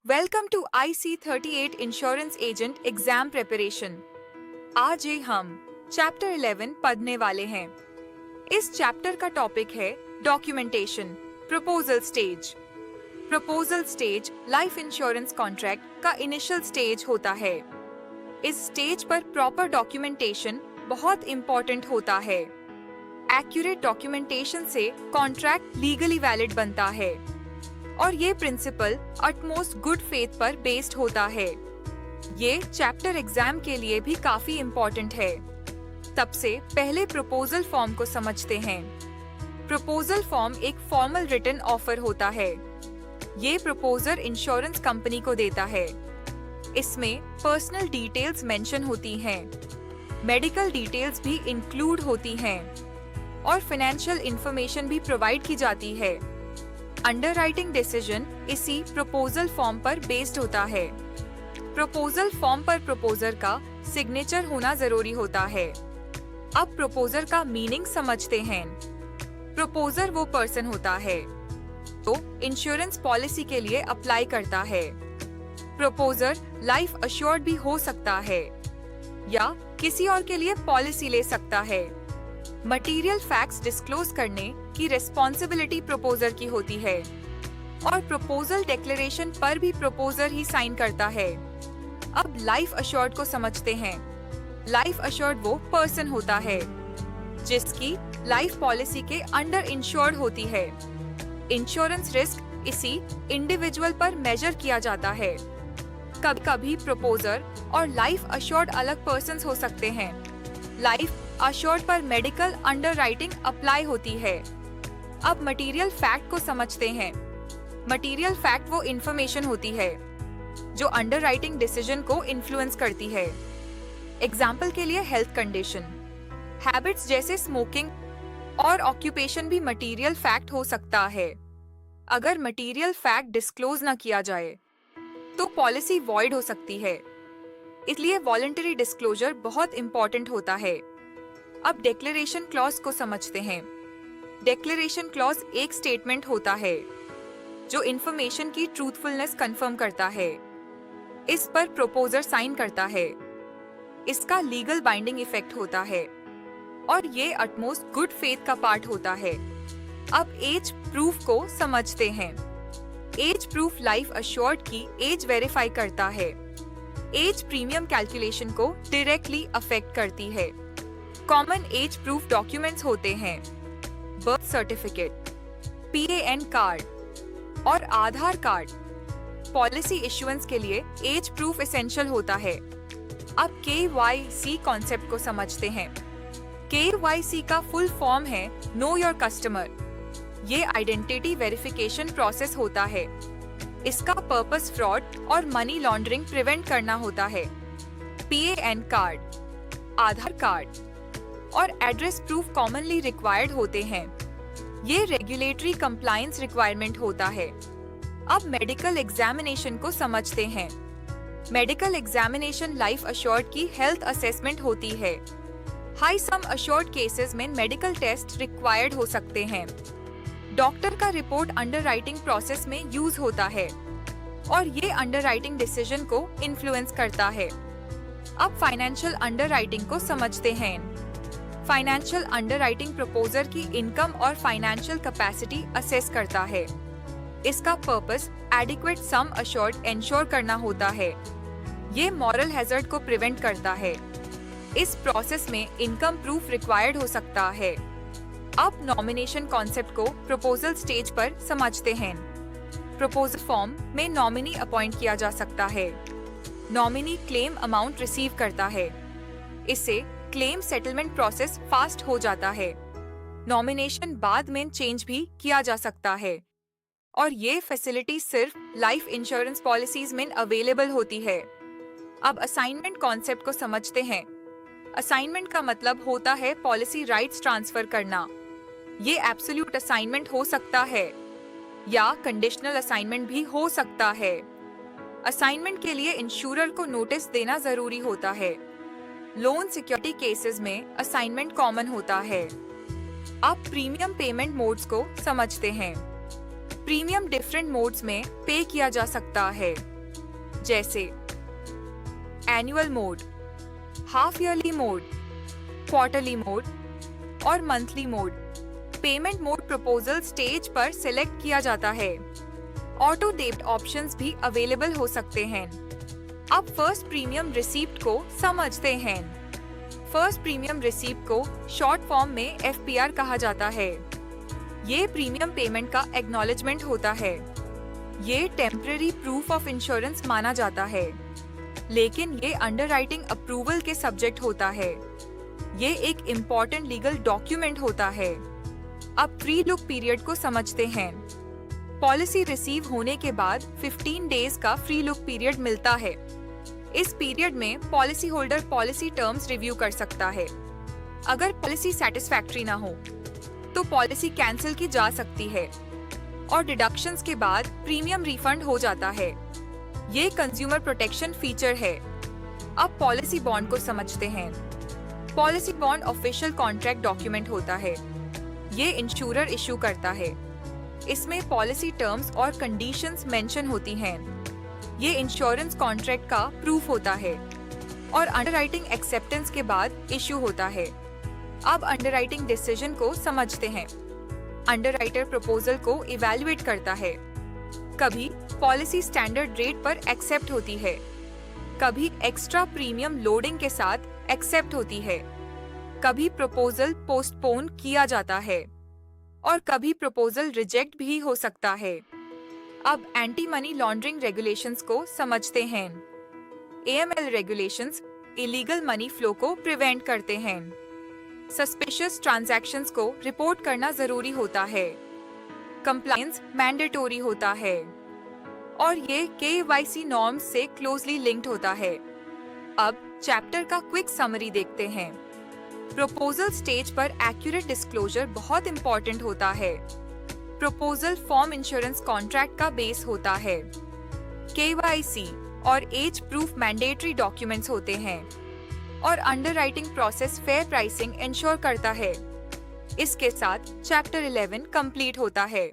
Welcome to IC38 insurance agent exam preparation. आज ही हम चैप्टर 11 पढ़ने वाले हैं। इस चैप्टर का टॉपिक है documentation, proposal stage. Proposal stage life insurance contract का इनिशियल स्टेज होता है। इस स्टेज पर प्रॉपर डॉक्यूमेंटेशन बहुत इम्पोर्टेंट होता है। एक्यूरेट डॉक्यूमेंटेशन से कॉन्ट्रैक्ट लीगली वैलिड बनता है और ये प्रिंसिपल अटमोस्ट गुड फेथ पर बेस्ड होता है। ये चैप्टर एग्जाम के लिए भी काफी इम्पोर्टेंट है। तब से पहले प्रपोजल फॉर्म को समझते हैं। प्रपोजल फॉर्म एक फॉर्मल रिटन ऑफर होता है। ये प्रपोजर इंश्योरेंस कंपनी को देता है। इसमें पर्सनल डिटेल्स मेंशन होती हैं, मेडिकल डिटेल्स भी इंक्लूड होती हैं और फाइनेंशियल इंफॉर्मेशन भी प्रोवाइड की जाती है। अंडरराइटिंग डिसीजन इसी प्रपोजल फॉर्म पर बेस्ड होता है। प्रपोजल फॉर्म पर प्रपोजर का सिग्नेचर होना जरूरी होता है। अब प्रपोजर का मीनिंग समझते हैं। प्रपोजर वो पर्सन होता है तो इंश्योरेंस पॉलिसी के लिए अप्लाई करता है। प्रपोजर लाइफ अश्योर्ड भी हो सकता है या किसी और के लिए पॉलिसी ले सकता है। मटेरियल फैक्ट्स डिस्क्लोज करने की रिस्पॉन्सिबिलिटी प्रपोजर की होती है और प्रपोजल डिक्लेरेशन पर भी प्रपोजर ही साइन करता है। अब लाइफ अश्योर्ड को समझते हैं। लाइफ अश्योर्ड वो पर्सन होता है जिसकी लाइफ पॉलिसी के अंडर इंश्योर्ड होती है। इंश्योरेंस रिस्क इसी इंडिविजुअल पर मेजर किया जाता है। कभी कभी प्रपोजर और लाइफ अश्योर्ड अलग पर्सन्स हो सकते हैं। लाइफ अश्योर्ड पर मेडिकल अंडरराइटिंग अप्लाई होती है। अब मटेरियल फैक्ट को समझते हैं। मटेरियल फैक्ट वो इंफॉर्मेशन होती है जो अंडरराइटिंग डिसीजन को इन्फ्लुएंस करती है। एग्जाम्पल के लिए हेल्थ कंडीशन, हैबिट्स जैसे स्मोकिंग और ऑक्यूपेशन भी मटेरियल फैक्ट हो सकता है। अगर मटेरियल फैक्ट डिस्क्लोज न किया जाए तो पॉलिसी वॉइड हो सकती है। इसलिए वॉलंटरी डिस्क्लोजर बहुत इंपॉर्टेंट होता है। अब डिक्लेरेशन क्लॉज को समझते हैं। डिक्लेरेशन क्लॉज एक स्टेटमेंट होता है जो इंफॉर्मेशन की ट्रूथफुलनेस कंफर्म करता है। इस पर प्रपोजर साइन करता है। इसका लीगल बाइंडिंग इफेक्ट होता है और ये अटमोस्ट गुड फेथ का पार्ट होता है। अब एज प्रूफ को समझते हैं। एज प्रूफ लाइफ अश्योर्ड की एज वेरीफाई करता है। एज प्रीमियम कैलकुलेशन को डायरेक्टली अफेक्ट करती है। कॉमन एज प्रूफ डॉक्यूमेंट्स होते हैं बर्थ सर्टिफिकेट, PAN कार्ड और आधार कार्ड। पॉलिसी इश्यूएंस के लिए एज प्रूफ एसेंशियल होता है। अब KYC कॉन्सेप्ट को समझते हैं। KYC का फुल फॉर्म है नो योर कस्टमर। ये आइडेंटिटी वेरिफिकेशन प्रोसेस होता है। इसका पर्पस फ्रॉड और मनी लॉन्ड्रिंग प्रिवेंट करना होता है। PAN कार्ड, आधार कार्ड और एड्रेस प्रूफ कॉमनली रिक्वायर्ड होते हैं। ये रेगुलेटरी कंप्लायंस रिक्वायरमेंट होता है। अब मेडिकल एग्जामिनेशन को समझते हैं। मेडिकल एग्जामिनेशन लाइफ अश्योर्ड की हेल्थ असेसमेंट होती है। हाई सम अश्योर्ड केसेस में मेडिकल टेस्ट रिक्वायर्ड हो सकते हैं। डॉक्टर का रिपोर्ट अंडरराइटिंग प्रोसेस में यूज होता है और ये अंडरराइटिंग डिसीजन को इन्फ्लुएंस करता है। अब फाइनेंशियल अंडरराइटिंग को समझते हैं। फाइनेंशियल अंडरराइटिंग प्रपोजर की इनकम और फाइनेंशियल कैपेसिटी असेस करता है। इसका purpose adequate sum assured ensure करना होता है। ये मॉरल हैजर्ड को प्रिवेंट करता है। इस प्रोसेस में इनकम प्रूफ रिक्वायर्ड हो सकता है। अब नॉमिनेशन कॉन्सेप्ट को प्रपोजल स्टेज पर समझते हैं। प्रपोजल फॉर्म में नॉमिनी अपॉइंट किया जा सकता है। नॉमिनी क्लेम अमाउंट रिसीव करता है। इससे क्लेम सेटलमेंट प्रोसेस फास्ट हो जाता है। नॉमिनेशन बाद में चेंज भी किया जा सकता है और ये फैसिलिटी सिर्फ लाइफ इंश्योरेंस पॉलिसीज में अवेलेबल होती है। अब असाइनमेंट कॉन्सेप्ट को समझते हैं। असाइनमेंट का मतलब होता है पॉलिसी राइट्स ट्रांसफर करना। ये एब्सोल्यूट असाइनमेंट हो सकता है या कंडीशनल असाइनमेंट भी हो सकता है। असाइनमेंट के लिए इंश्योरर को नोटिस देना जरूरी होता है। लोन सिक्योरिटी केसेस में असाइनमेंट कॉमन होता है। अब प्रीमियम पेमेंट मोड्स को समझते हैं। प्रीमियम डिफरेंट मोड्स में पे किया जा सकता है। जैसे annual mode, half yearly mode, quarterly mode और monthly mode. Payment mode proposal stage पर सिलेक्ट किया जाता है। ऑटो डेबिट ऑप्शंस भी अवेलेबल हो सकते हैं। अब फर्स्ट प्रीमियम रिसीप्ट को समझते हैं। फर्स्ट प्रीमियम रिसीप्ट को शॉर्ट फॉर्म में FPR कहा जाता है। ये प्रीमियम पेमेंट का एक्नॉलेजमेंट होता है। ये टेम्पररी प्रूफ ऑफ इंश्योरेंस माना जाता है, लेकिन ये अंडरराइटिंग अप्रूवल के सब्जेक्ट होता है। ये एक इम्पोर्टेंट लीगल डॉक्यूमेंट होता है। अब फ्री लुक पीरियड को समझते हैं। पॉलिसी रिसीव होने के बाद 15 डेज का फ्री लुक पीरियड मिलता है। इस पीरियड में policy holder policy terms review कर सकता है। अगर पॉलिसी सेटिस्फैक्ट्री ना हो तो पॉलिसी कैंसिल की जा सकती है और डिडक्शंस के बाद प्रीमियम रिफंड हो जाता है। ये कंज्यूमर प्रोटेक्शन फीचर है। अब पॉलिसी बॉन्ड को समझते हैं। Policy bond official contract document होता है। ये इंश्योरर इशू करता है। इसमें पॉलिसी टर्म्स और कंडीशंस मेंशन होती हैं। ये इंश्योरेंस कॉन्ट्रैक्ट का प्रूफ होता है और अंडरराइटिंग एक्सेप्टेंस के बाद इशू होता है। अब अंडरराइटिंग डिसीजन को समझते हैं। अंडरराइटर प्रपोजल को इवैल्यूएट करता है। कभी पॉलिसी स्टैंडर्ड रेट पर एक्सेप्ट होती है, कभी एक्स्ट्रा प्रीमियम लोडिंग के साथ एक्सेप्ट होती है, कभी प्रपोजल पोस्टपोन किया जाता है और कभी प्रपोजल रिजेक्ट भी हो सकता है। अब एंटी मनी लॉन्ड्रिंग रेगुलेशंस को समझते हैं। AML regulations illegal money flow को प्रिवेंट करते हैं। सस्पिशियस ट्रांजैक्शंस को रिपोर्ट करना जरूरी होता है। कंप्लायंस मैंडेटोरी होता है और ये KYC नॉर्म्स से क्लोजली लिंक्ड होता है। अब चैप्टर का क्विक समरी देखते हैं। प्रपोजल स्टेज पर एक्यूरेट डिस्क्लोजर बहुत इंपॉर्टेंट होता है। प्रपोजल फॉर्म इंश्योरेंस कॉन्ट्रैक्ट का बेस होता है। KYC और एज प्रूफ मैंडेटरी डॉक्यूमेंट्स होते हैं और underwriting process fair pricing ensure करता है। इसके साथ चैप्टर 11 कंप्लीट होता है।